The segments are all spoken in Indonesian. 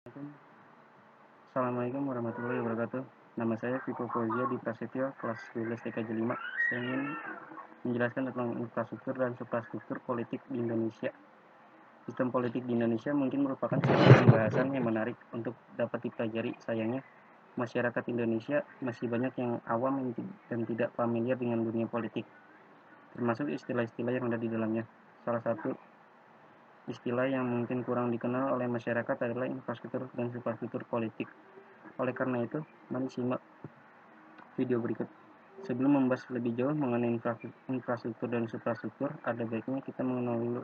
Assalamualaikum warahmatullahi wabarakatuh. Nama saya Viko Fauzia di Prasetyo, kelas 12 TKJ 5. Saya ingin menjelaskan tentang infrastruktur dan suprastruktur politik di Indonesia. Sistem politik di Indonesia mungkin merupakan sebuah pembahasan yang menarik untuk dapat dipelajari. Sayangnya, masyarakat Indonesia masih banyak yang awam dan tidak familiar dengan dunia politik, termasuk istilah-istilah yang ada di dalamnya. Salah satu istilah yang mungkin kurang dikenal oleh masyarakat adalah infrastruktur dan suprastruktur politik. Oleh karena itu, mari simak video berikut. Sebelum membahas lebih jauh mengenai infrastruktur dan suprastruktur, ada baiknya kita mengenal dulu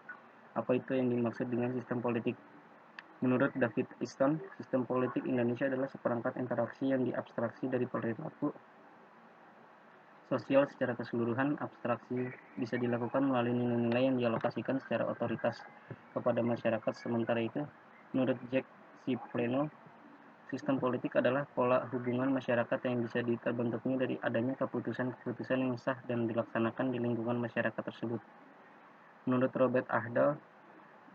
apa itu yang dimaksud dengan sistem politik. Menurut David Easton, sistem politik Indonesia adalah seperangkat interaksi yang diabstraksi dari perilaku sosial secara keseluruhan. Abstraksi bisa dilakukan melalui nilai-nilai yang dialokasikan secara otoritas kepada masyarakat. Sementara itu, menurut Jack C. Plano, sistem politik adalah pola hubungan masyarakat yang bisa terbentuknya dari adanya keputusan-keputusan yang sah dan dilaksanakan di lingkungan masyarakat tersebut. Menurut Robert Ahdal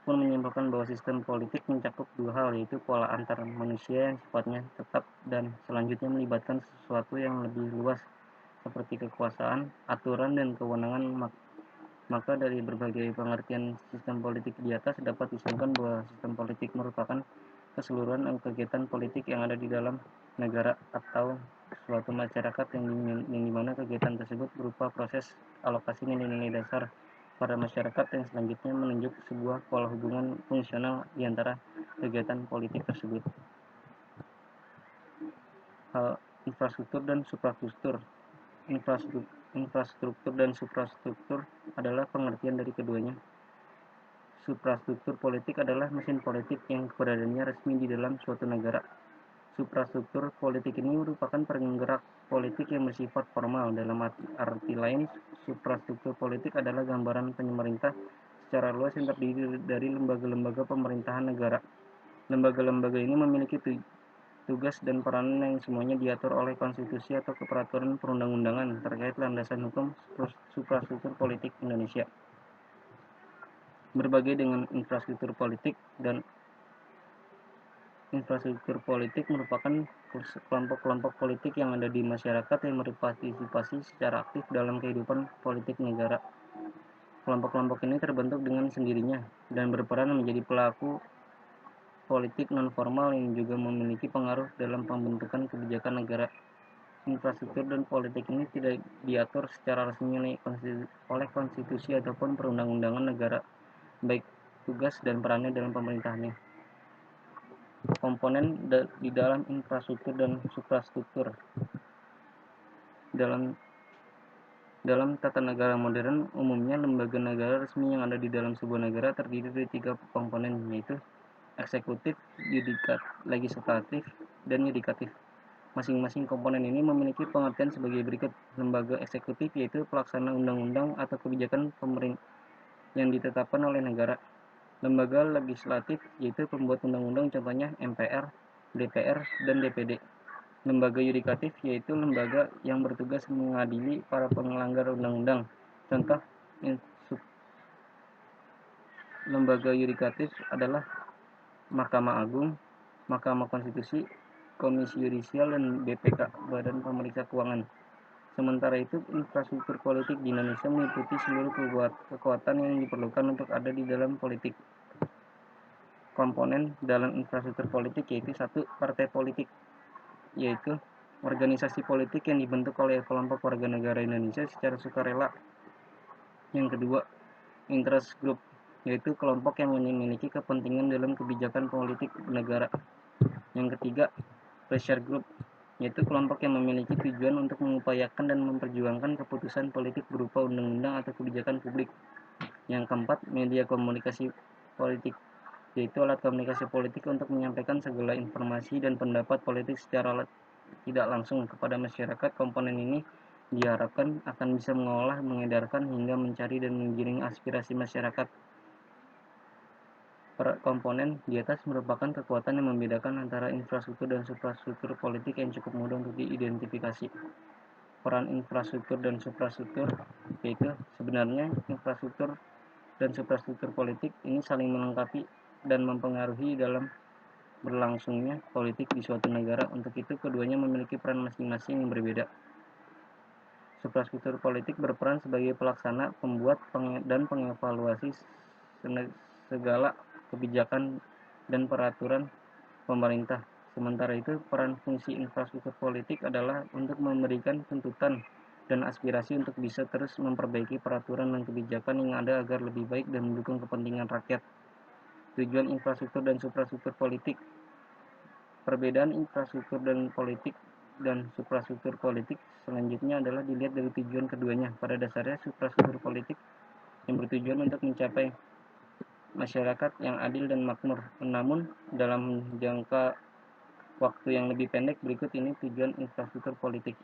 pun menyimpulkan bahwa sistem politik mencakup dua hal, yaitu pola antar manusia yang sifatnya tetap dan selanjutnya melibatkan sesuatu yang lebih luas seperti kekuasaan, aturan, dan kewenangan. Maka dari berbagai pengertian sistem politik di atas dapat disimpulkan bahwa sistem politik merupakan keseluruhan kegiatan politik yang ada di dalam negara atau suatu masyarakat yang dimana kegiatan tersebut berupa proses alokasi nilai-nilai dasar pada masyarakat yang selanjutnya menunjuk sebuah pola hubungan fungsional di antara kegiatan politik tersebut. Infrastruktur dan suprastruktur. Infrastruktur dan suprastruktur adalah pengertian dari keduanya. Suprastruktur politik adalah mesin politik yang keberadaannya resmi di dalam suatu negara. Suprastruktur politik ini merupakan penggerak politik yang bersifat formal. Dalam arti lain, suprastruktur politik adalah gambaran pemerintah secara luas yang terdiri dari lembaga-lembaga pemerintahan negara. Lembaga-lembaga ini memiliki tugas dan peranan yang semuanya diatur oleh konstitusi atau peraturan perundang-undangan terkait landasan hukum suprastruktur politik Indonesia. Berbagai dengan infrastruktur politik merupakan kelompok-kelompok politik yang ada di masyarakat yang berpartisipasi secara aktif dalam kehidupan politik negara. Kelompok-kelompok ini terbentuk dengan sendirinya dan berperan menjadi pelaku politik non-formal yang juga memiliki pengaruh dalam pembentukan kebijakan negara. Infrastruktur dan politik ini tidak diatur secara resmi oleh konstitusi ataupun perundang-undangan negara, baik tugas dan perannya dalam pemerintahannya. Komponen di dalam infrastruktur dan suprastruktur. Dalam tata negara modern, umumnya lembaga negara resmi yang ada di dalam sebuah negara terdiri dari 3 komponen, yaitu eksekutif, legislatif, dan yudikatif. Masing-masing komponen ini memiliki pengertian sebagai berikut. Lembaga eksekutif yaitu pelaksana undang-undang atau kebijakan pemerintah yang ditetapkan oleh negara. Lembaga legislatif yaitu pembuat undang-undang, contohnya MPR, DPR, dan DPD. Lembaga yudikatif yaitu lembaga yang bertugas mengadili para pengelanggar undang-undang. Contoh lembaga yudikatif adalah Mahkamah Agung, Mahkamah Konstitusi, Komisi Yudisial, dan BPK, Badan Pemeriksa Keuangan. Sementara itu, infrastruktur politik di Indonesia meliputi seluruh kekuatan yang diperlukan untuk ada di dalam politik. Komponen dalam infrastruktur politik yaitu 1. Partai politik, yaitu organisasi politik yang dibentuk oleh kelompok warga negara Indonesia secara sukarela. Yang kedua, interest group, yaitu kelompok yang memiliki kepentingan dalam kebijakan politik negara. Yang ketiga, pressure group, yaitu kelompok yang memiliki tujuan untuk mengupayakan dan memperjuangkan keputusan politik berupa undang-undang atau kebijakan publik. Yang keempat, media komunikasi politik, yaitu alat komunikasi politik untuk menyampaikan segala informasi dan pendapat politik secara tidak langsung kepada masyarakat. Komponen ini diharapkan akan bisa mengolah, mengedarkan, hingga mencari dan menggiring aspirasi masyarakat. Komponen di atas merupakan kekuatan yang membedakan antara infrastruktur dan suprastruktur politik yang cukup mudah untuk diidentifikasi. Peran infrastruktur dan suprastruktur, yaitu sebenarnya infrastruktur dan suprastruktur politik ini saling melengkapi dan mempengaruhi dalam berlangsungnya politik di suatu negara. Untuk itu, keduanya memiliki peran masing-masing yang berbeda. Suprastruktur politik berperan sebagai pelaksana, pembuat, dan pengevaluasi segala kebijakan dan peraturan pemerintah. Sementara itu, peran fungsi infrastruktur politik adalah untuk memberikan tuntutan dan aspirasi untuk bisa terus memperbaiki peraturan dan kebijakan yang ada agar lebih baik dan mendukung kepentingan rakyat. Tujuan infrastruktur dan suprastruktur politik. Perbedaan infrastruktur dan suprastruktur politik selanjutnya adalah dilihat dari tujuan keduanya. Pada dasarnya, suprastruktur politik yang bertujuan untuk mencapai masyarakat yang adil dan makmur. Namun, dalam jangka waktu yang lebih pendek, berikut ini tujuan infrastruktur politik.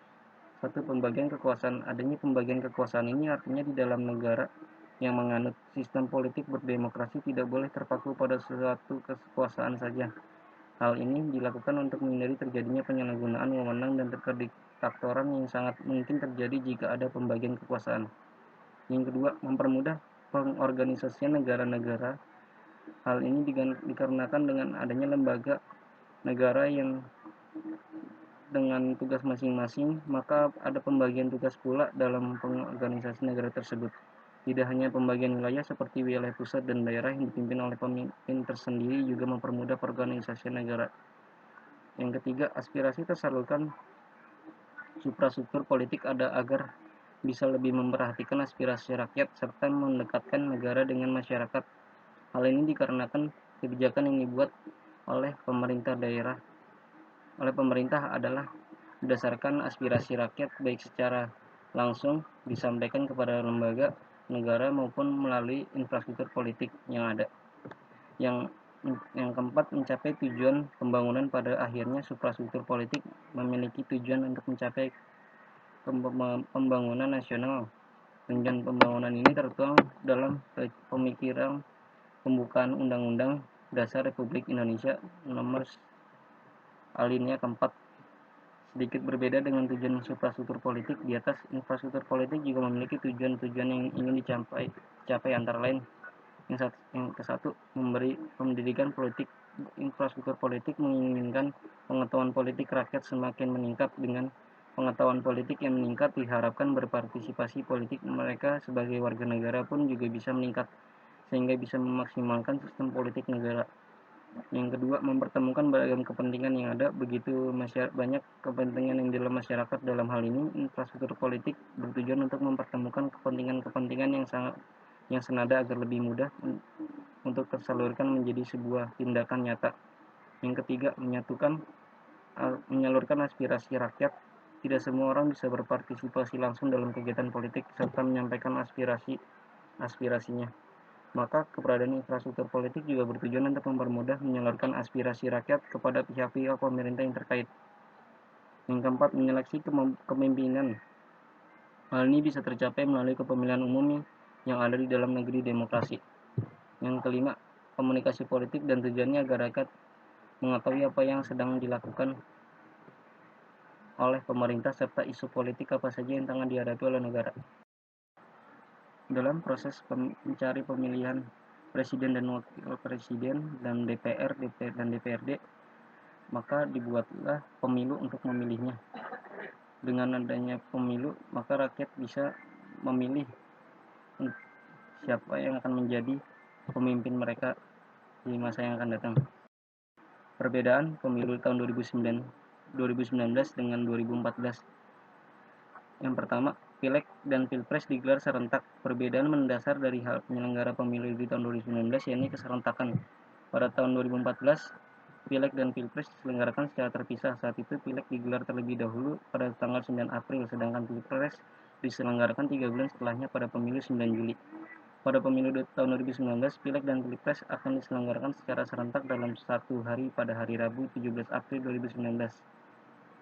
1. Pembagian kekuasaan. Adanya pembagian kekuasaan ini artinya di dalam negara yang menganut sistem politik berdemokrasi tidak boleh terpaku pada suatu kekuasaan saja. Hal ini dilakukan untuk menghindari terjadinya penyalahgunaan wewenang dan kediktatoran yang sangat mungkin terjadi jika ada pembagian kekuasaan. Yang kedua, mempermudah pengorganisasian negara-negara. Hal ini dikarenakan dengan adanya lembaga negara yang dengan tugas masing-masing, maka ada pembagian tugas pula dalam pengorganisasi negara tersebut. Tidak hanya pembagian wilayah seperti wilayah pusat dan daerah yang dipimpin oleh pemimpin tersendiri juga mempermudah pengorganisasian negara. Yang ketiga, aspirasi tersalurkan. Suprastruktur politik ada agar bisa lebih memperhatikan aspirasi rakyat serta mendekatkan negara dengan masyarakat. Hal ini dikarenakan kebijakan yang dibuat oleh pemerintah adalah berdasarkan aspirasi rakyat, baik secara langsung disampaikan kepada lembaga negara maupun melalui infrastruktur politik yang ada. Yang keempat, mencapai tujuan pembangunan. Pada akhirnya, suprastruktur politik memiliki tujuan untuk mencapai pembangunan nasional. Tujuan pembangunan ini tertuang dalam pemikiran pembukaan Undang-Undang Dasar Republik Indonesia nomor alinea keempat. Sedikit berbeda dengan tujuan suprastruktur politik di atas, infrastruktur politik juga memiliki tujuan-tujuan yang ingin dicapai antara lain. Yang ke-1, memberi pendidikan politik. Infrastruktur politik menginginkan pengetahuan politik rakyat semakin meningkat. Dengan pengetahuan politik yang meningkat, diharapkan berpartisipasi politik mereka sebagai warga negara pun juga bisa meningkat, sehingga bisa memaksimalkan sistem politik negara. Yang kedua, mempertemukan beragam kepentingan yang ada. Begitu banyak kepentingan yang dalam masyarakat. Dalam hal ini, infrastruktur politik bertujuan untuk mempertemukan kepentingan-kepentingan yang senada agar lebih mudah untuk tersalurkan menjadi sebuah tindakan nyata. Yang ketiga, menyalurkan aspirasi rakyat. Tidak semua orang bisa berpartisipasi langsung dalam kegiatan politik serta menyampaikan aspirasinya. Maka keberadaan infrastruktur politik juga bertujuan untuk mempermudah menyalurkan aspirasi rakyat kepada pihak-pihak pemerintah yang terkait. Yang keempat, menyeleksi kepemimpinan. Hal ini bisa tercapai melalui kepemilihan umum yang ada di dalam negeri demokrasi. Yang kelima, komunikasi politik dan tujuannya agar rakyat mengetahui apa yang sedang dilakukan oleh pemerintah serta isu politik apa saja yang tengah dihadapi oleh negara. Dalam proses mencari pemilihan presiden dan wakil presiden dan DPR dan DPRD, maka dibuatlah pemilu untuk memilihnya. Dengan adanya pemilu, maka rakyat bisa memilih siapa yang akan menjadi pemimpin mereka di masa yang akan datang. Perbedaan pemilu tahun 2019 dengan 2014. Yang pertama, Pileg dan Pilpres digelar serentak. Perbedaan mendasar dari hal penyelenggara pemilu di tahun 2019 yakni keserentakan. Pada tahun 2014, Pileg dan Pilpres diselenggarakan secara terpisah. Saat itu Pileg digelar terlebih dahulu pada tanggal 9 April, sedangkan Pilpres diselenggarakan 3 bulan setelahnya pada pemilu 9 Juli. Pada pemilu tahun 2019, Pileg dan Pilpres akan diselenggarakan secara serentak dalam satu hari pada hari Rabu 17 April 2019.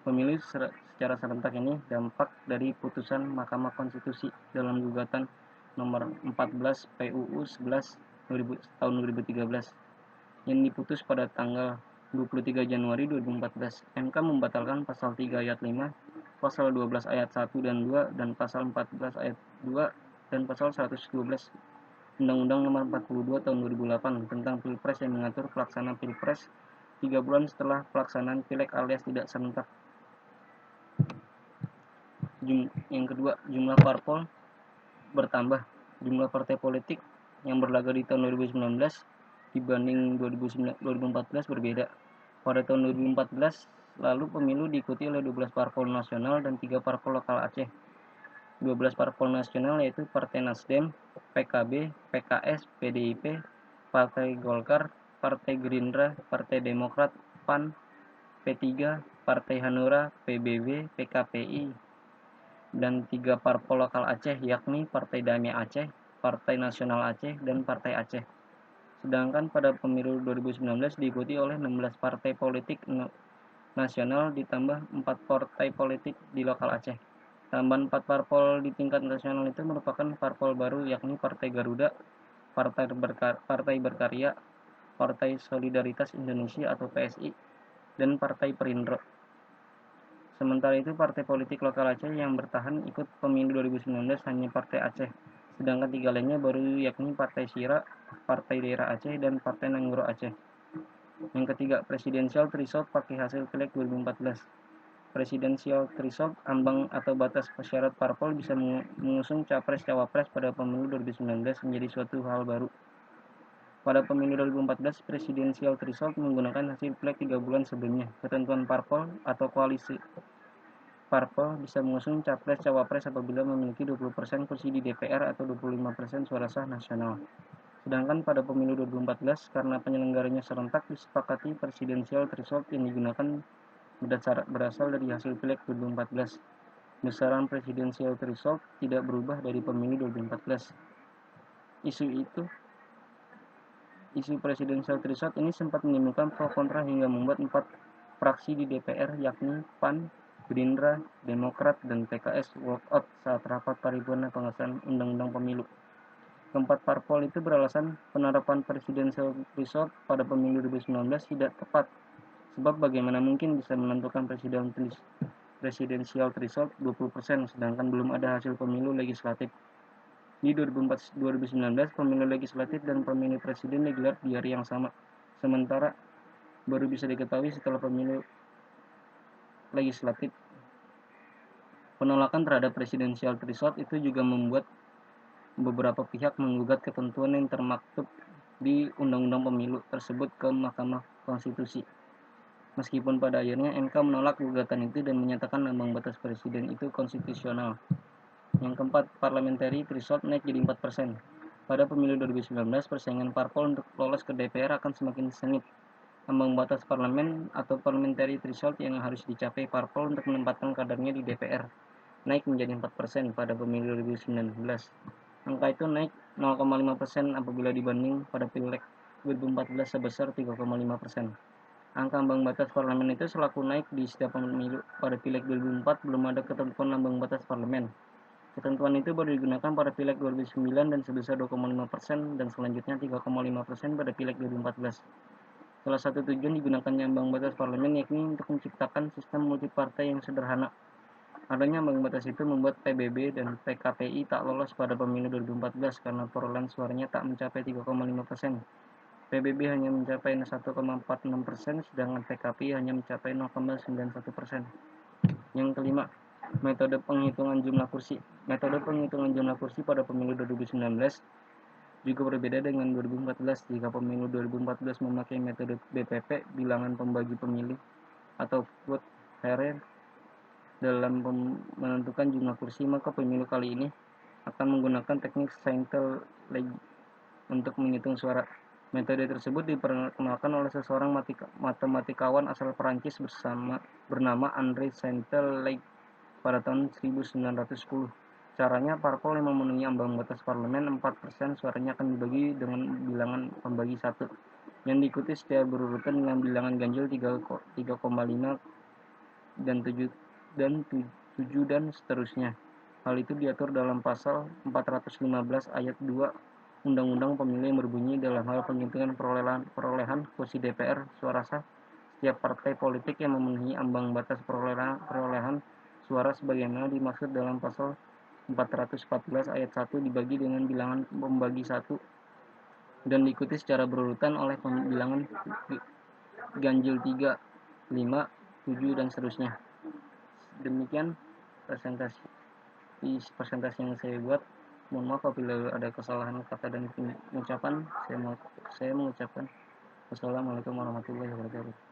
Pemilu secara serentak ini dampak dari putusan Mahkamah Konstitusi dalam gugatan nomor 14 PUU 11 tahun 2013 yang diputus pada tanggal 23 Januari 2014. MK membatalkan pasal 3 ayat 5, pasal 12 ayat 1 dan 2, dan pasal 14 ayat 2 dan pasal 112 Undang-Undang nomor 42 tahun 2008 tentang Pilpres yang mengatur pelaksanaan Pilpres 3 bulan setelah pelaksanaan pileg alias tidak serentak. Yang kedua, jumlah parpol bertambah. Jumlah partai politik yang berlaga di tahun 2019 dibanding 2014 berbeda. Pada tahun 2014 lalu pemilu diikuti oleh 12 parpol nasional dan 3 parpol lokal Aceh. 12 parpol nasional yaitu Partai Nasdem, PKB, PKS, PDIP, Partai Golkar, Partai Gerindra, Partai Demokrat, PAN, P3, Partai Hanura, PBB, PKPI, dan 3 parpol lokal Aceh yakni Partai Damai Aceh, Partai Nasional Aceh, dan Partai Aceh. Sedangkan pada pemilu 2019 diikuti oleh 16 partai politik nasional ditambah 4 partai politik di lokal Aceh. Tambahan 4 parpol di tingkat nasional itu merupakan parpol baru yakni Partai Garuda, Partai Berkarya, Partai Solidaritas Indonesia atau PSI, dan Partai Perindro. Sementara itu, partai politik lokal Aceh yang bertahan ikut pemilu 2019 hanya Partai Aceh, sedangkan 3 lainnya baru yakni Partai Sira, Partai Daerah Aceh, dan Partai Nangguro Aceh. Yang ketiga, Presidensial Threshold pakai hasil pileg 2014. Presidensial Threshold, ambang atau batas syarat parpol bisa mengusung capres-cawapres pada pemilu 2019 menjadi suatu hal baru. Pada pemilu 2014, Presidensial Threshold menggunakan hasil pileg 3 bulan sebelumnya. Ketentuan parpol atau koalisi parpol bisa mengusung capres-cawapres apabila memiliki 20% kursi di DPR atau 25% suara sah nasional. Sedangkan pada pemilu 2014, karena penyelenggaranya serentak, disepakati presidensial threshold yang digunakan berasal dari hasil pileg 2014. Besaran presidensial threshold tidak berubah dari pemilu 2014. Isu presidensial threshold ini sempat menimbulkan pro kontra hingga membuat 4 fraksi di DPR yakni PAN, Gerindra, Demokrat, dan PKS walkout saat rapat paripurna pengesahan Undang-Undang Pemilu. Keempat parpol itu beralasan penerapan presidensial threshold pada pemilu 2019 tidak tepat, sebab bagaimana mungkin bisa menentukan presidensial threshold 20% sedangkan belum ada hasil pemilu legislatif. Di 2019, pemilu legislatif dan pemilu presiden digelar di hari yang sama, sementara baru bisa diketahui setelah pemilu legislatif. Penolakan terhadap presidensial threshold itu juga membuat beberapa pihak menggugat ketentuan yang termaktub di Undang-Undang Pemilu tersebut ke Mahkamah Konstitusi. Meskipun pada akhirnya MK menolak gugatan itu dan menyatakan ambang batas presiden itu konstitusional. Yang keempat, parliamentary threshold naik jadi 4%. Pada pemilu 2019, persaingan parpol untuk lolos ke DPR akan semakin sengit. Ambang batas parlemen atau parliamentary threshold yang harus dicapai parpol untuk menempatkan kadernya di DPR naik menjadi 4% pada pemilu 2019. Angka itu naik 0,5% apabila dibanding pada pileg 2014 sebesar 3,5%. Angka ambang batas parlemen itu selalu naik di setiap pemilu. Pada pileg 2004 belum ada ketentuan ambang batas parlemen. Ketentuan itu baru digunakan pada pileg 2009 dan sebesar 2,5% dan selanjutnya 3,5% pada pileg 2014. Salah satu tujuan digunakannya ambang batas parlemen yakni untuk menciptakan sistem multipartai yang sederhana. Adanya ambang batas itu membuat PBB dan PKPI tak lolos pada pemilu 2014 karena perolehan suaranya tak mencapai 3,5%. PBB hanya mencapai 1,46%, sedangkan PKPI hanya mencapai 0,91%. Yang kelima, metode penghitungan jumlah kursi. Metode penghitungan jumlah kursi pada pemilu 2019 juga berbeda dengan 2014. Jika pemilu 2014 memakai metode BPP, bilangan pembagi pemilih, atau vote share dalam menentukan jumlah kursi, maka pemilu kali ini akan menggunakan teknik Sainte Laguë untuk menghitung suara. Metode tersebut diperkenalkan oleh seseorang matematikawan asal Perancis bernama André Sainte Laguë pada tahun 1910. Caranya, parpol yang memenuhi ambang batas parlemen 4% suaranya akan dibagi dengan bilangan pembagi 1 yang diikuti secara berurutan dengan bilangan ganjil 3,5 dan 7 dan seterusnya. Hal itu diatur dalam pasal 415 ayat 2 Undang-Undang Pemilu yang berbunyi dalam hal penghitungan perolehan kursi DPR suara sah, setiap partai politik yang memenuhi ambang batas perolehan suara sebagaimana dimaksud dalam pasal 414 ayat 1 dibagi dengan bilangan pembagi 1 dan diikuti secara berurutan oleh ganjil 3, 5, 7, dan seterusnya. Demikian presentasi yang saya buat. Mohon maaf apabila ada kesalahan kata dan pengucapan. Saya mengucapkan wassalamualaikum warahmatullahi wabarakatuh.